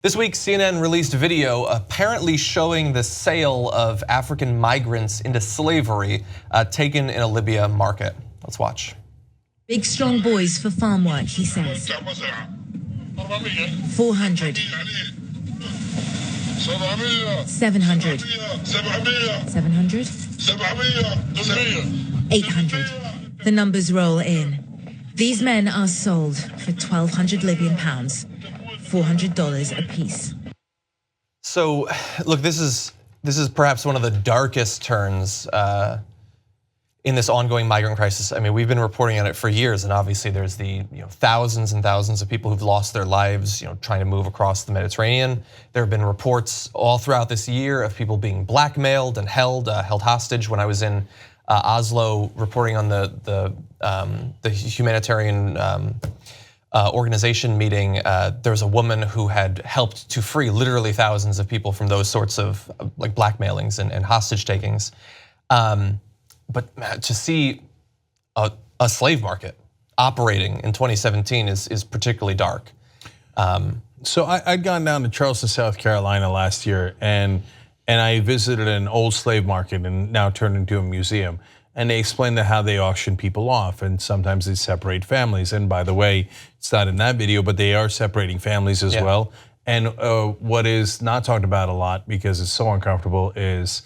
This week, CNN released video apparently showing the sale of African migrants into slavery taken in a Libya market. Let's watch. Big strong boys for farm work, he says. 400. 700. 700. 800. The numbers roll in. These men are sold for 1,200 Libyan pounds. $400 a piece. So, look, this is perhaps one of the darkest turns in this ongoing migrant crisis. I mean, we've been reporting on it for years, and obviously there's the thousands and thousands of people who've lost their lives, trying to move across the Mediterranean. There have been reports all throughout this year of people being blackmailed and held hostage. When I was in Oslo reporting on the humanitarian organization meeting, there was a woman who had helped to free literally thousands of people from those sorts of like blackmailings and hostage takings. But to see a slave market operating in 2017 is particularly dark. So I'd gone down to Charleston, South Carolina last year, and I visited an old slave market and now turned into a museum. And they explained how they auction people off, and sometimes they separate families. And by the way, it's not in that video, but they are separating families as well. And what is not talked about a lot because it's so uncomfortable is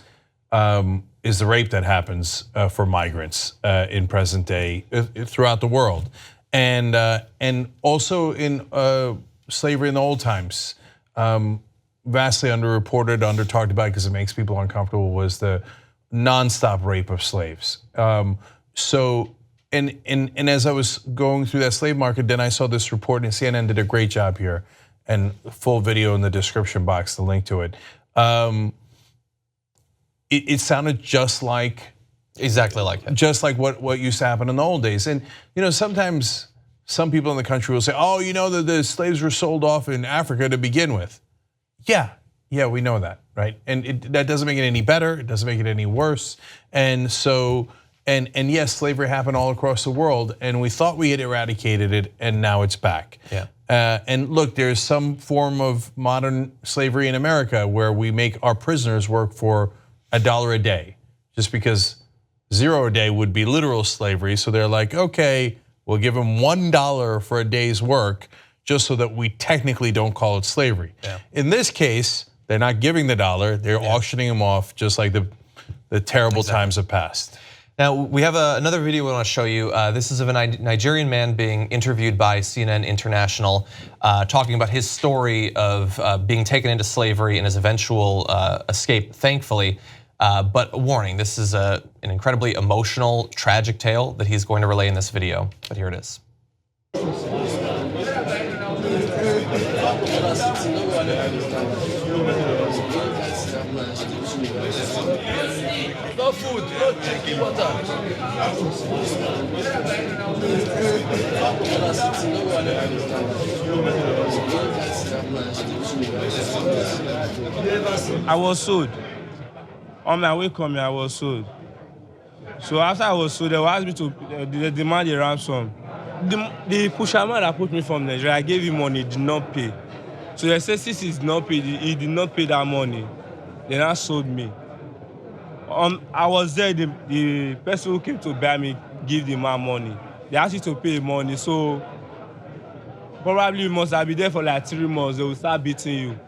the rape that happens for migrants in present day throughout the world, and also in slavery in the old times. Vastly underreported, under talked about because it makes people uncomfortable, was the nonstop rape of slaves. So as I was going through that slave market, then I saw this report, and CNN did a great job here, and full video in the description box, the link to it. It sounded just like, exactly like it, just like what used to happen in the old days. And sometimes some people in the country will say, "Oh, that the slaves were sold off in Africa to begin with." Yeah, we know that, right? And that doesn't make it any better. It doesn't make it any worse. And so, and yes, slavery happened all across the world, and we thought we had eradicated it, and now it's back. Yeah. And look, there's some form of modern slavery in America where we make our prisoners work for $1 a day, just because $0 a day would be literal slavery. So they're like, okay, we'll give them $1 for a day's work, just so that we technically don't call it slavery. Yeah. In this case, they're not giving the $1, they're auctioning them off, just like the terrible times have passed. Now, we have another video we want to show you. This is of a Nigerian man being interviewed by CNN International, talking about his story of being taken into slavery and his eventual escape, thankfully. But a warning, this is an incredibly emotional, tragic tale that he's going to relay in this video, but here it is. No food, no drinking water. I was sold. On my way coming, I was sold. So after I was sold, they asked me to demand a ransom. The pusherman that put me from Nigeria, I gave him money, he did not pay. So they said since he did not pay that money, they now sold me. I was there, the person who came to buy me give the man money. They asked you to pay money, so probably you must have been there for like 3 months. They will start beating you.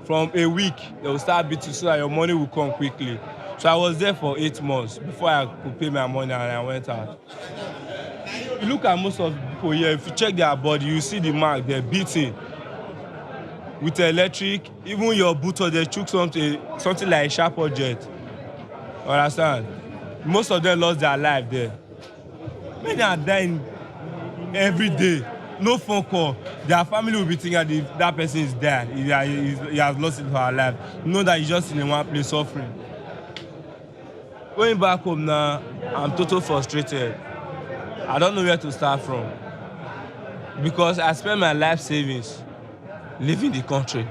From a week, they will start beating you so that your money will come quickly. So I was there for 8 months before I could pay my money, and I went out. You look at most of the people here, if you check their body, you see the mark, they're beating. With electric, even your boot, they took something like a sharp object. Understand? Most of them lost their life there. Many are dying every day. No phone call. Their family will be thinking that person is dead. He has lost his life. Know that he's just in one place suffering. Going back home now, I'm totally frustrated. I don't know where to start from. Because I spent my life savings leaving the country.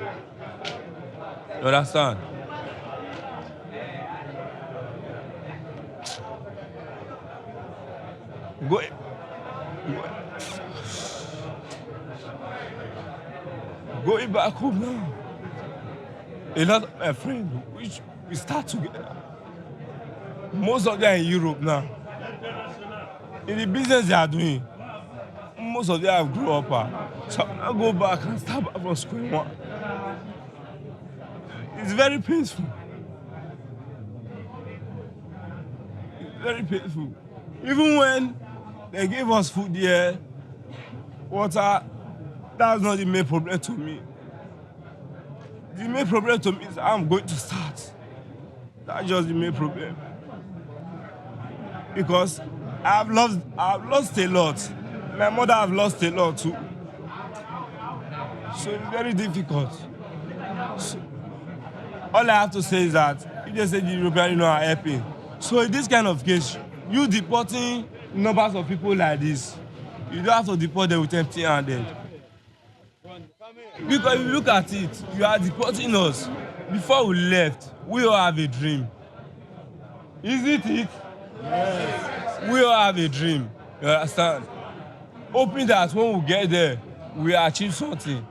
You understand? Going back home now. a lot of my friends, which we start together. Most of them are in Europe now. In the business they are doing, most of them have grown up. So I go back and start back from square one. It's very painful. It's very painful. Even when they gave us food there, water, that's not the main problem to me. The main problem to me is I'm going to start. That's just the main problem. Because I've lost a lot. My mother have lost a lot too. So it's very difficult. So, all I have to say is that if they say the European Union are helping. So in this kind of case, you deporting numbers of people like this, you don't have to deport them with empty-handed. Because if you look at it, you are deporting us. Before we left, we all have a dream. Isn't it? Yes. We all have a dream. You understand? Hoping that when we get there, we achieve something.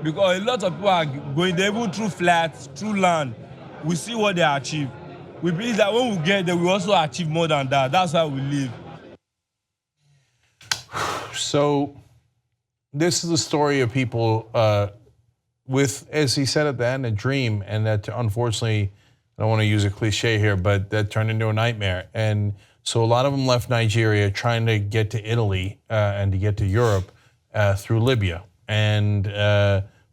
Because a lot of people are going there, even through flats, through land. We see what they achieve. We believe that when we get there, we also achieve more than that. That's why we live. So this is the story of people with, as he said at the end, a dream, and that unfortunately, I don't want to use a cliche here, but that turned into a nightmare. And so a lot of them left Nigeria trying to get to Italy and to get to Europe through Libya. And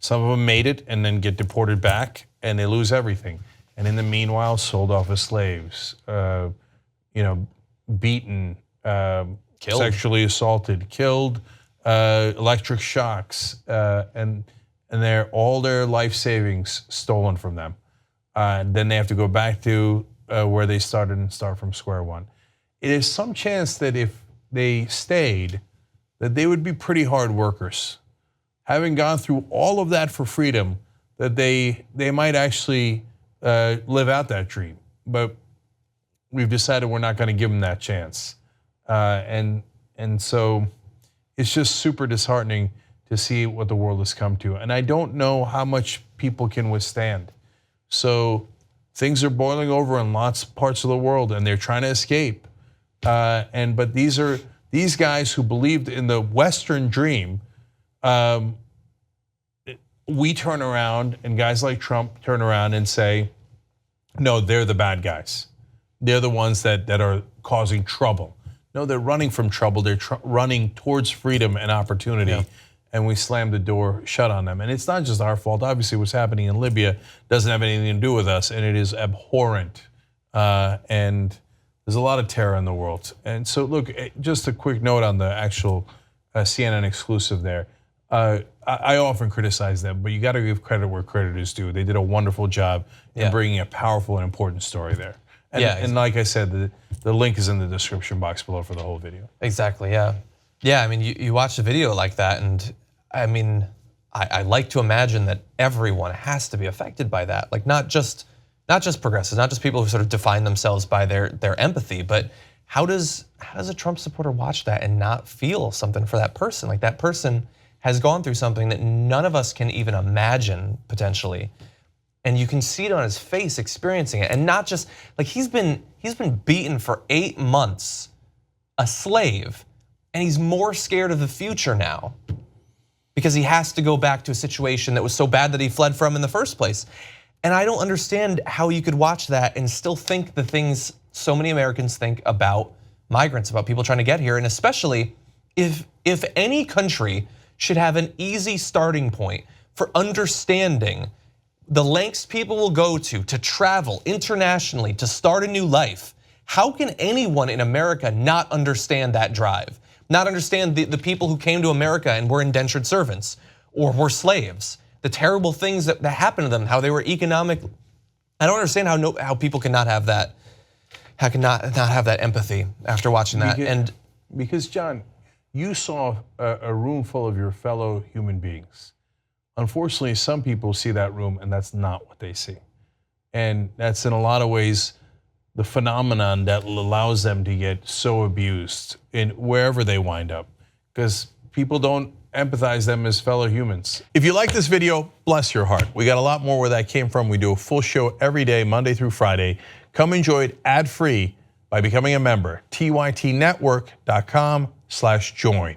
some of them made it and then get deported back, and they lose everything. And in the meanwhile, sold off as slaves, beaten, Killed. Sexually assaulted, killed, electric shocks, and all their life savings stolen from them. Then they have to go back to where they started and start from square one. It is some chance that if they stayed, that they would be pretty hard workers. Having gone through all of that for freedom, that they might actually live out that dream. But we've decided we're not going to give them that chance. And so it's just super disheartening to see what the world has come to. And I don't know how much people can withstand. So things are boiling over in lots of parts of the world, and they're trying to escape. But these guys who believed in the Western dream, we turn around, and guys like Trump turn around and say, no, they're the bad guys. They're the ones that are causing trouble. No, they're running from trouble. They're running towards freedom and opportunity. Yeah. And we slam the door shut on them. And it's not just our fault. Obviously, what's happening in Libya doesn't have anything to do with us, and it is abhorrent. And there's a lot of terror in the world. And so, look, just a quick note on the actual CNN exclusive there. I often criticize them, but you got to give credit where credit is due. They did a wonderful job in bringing a powerful and important story there. And, and like I said, the link is in the description box below for the whole video. Exactly, yeah. Yeah, I mean, you watch a video like that, and I mean, I like to imagine that everyone has to be affected by that. Like not just progressives, not just people who sort of define themselves by their empathy, but how does a Trump supporter watch that and not feel something for that person? Like that person has gone through something that none of us can even imagine potentially. And you can see it on his face experiencing it. And not just, like he's been beaten for 8 months, a slave, and he's more scared of the future now because he has to go back to a situation that was so bad that he fled from in the first place. And I don't understand how you could watch that and still think the things so many Americans think about migrants, about people trying to get here, and especially if any country should have an easy starting point for understanding the lengths people will go to travel internationally, to start a new life. How can anyone in America not understand that drive? Not understand the people who came to America and were indentured servants or were slaves, the terrible things that happened to them, how they were economic. I don't understand how people cannot have that, how can not have that empathy after watching that. Because John, you saw a room full of your fellow human beings. Unfortunately, some people see that room and that's not what they see. And that's in a lot of ways the phenomenon that allows them to get so abused in wherever they wind up. Because people don't empathize them as fellow humans. If you like this video, bless your heart. We got a lot more where that came from. We do a full show every day, Monday through Friday. Come enjoy it ad-free by becoming a member, tytnetwork.com/join.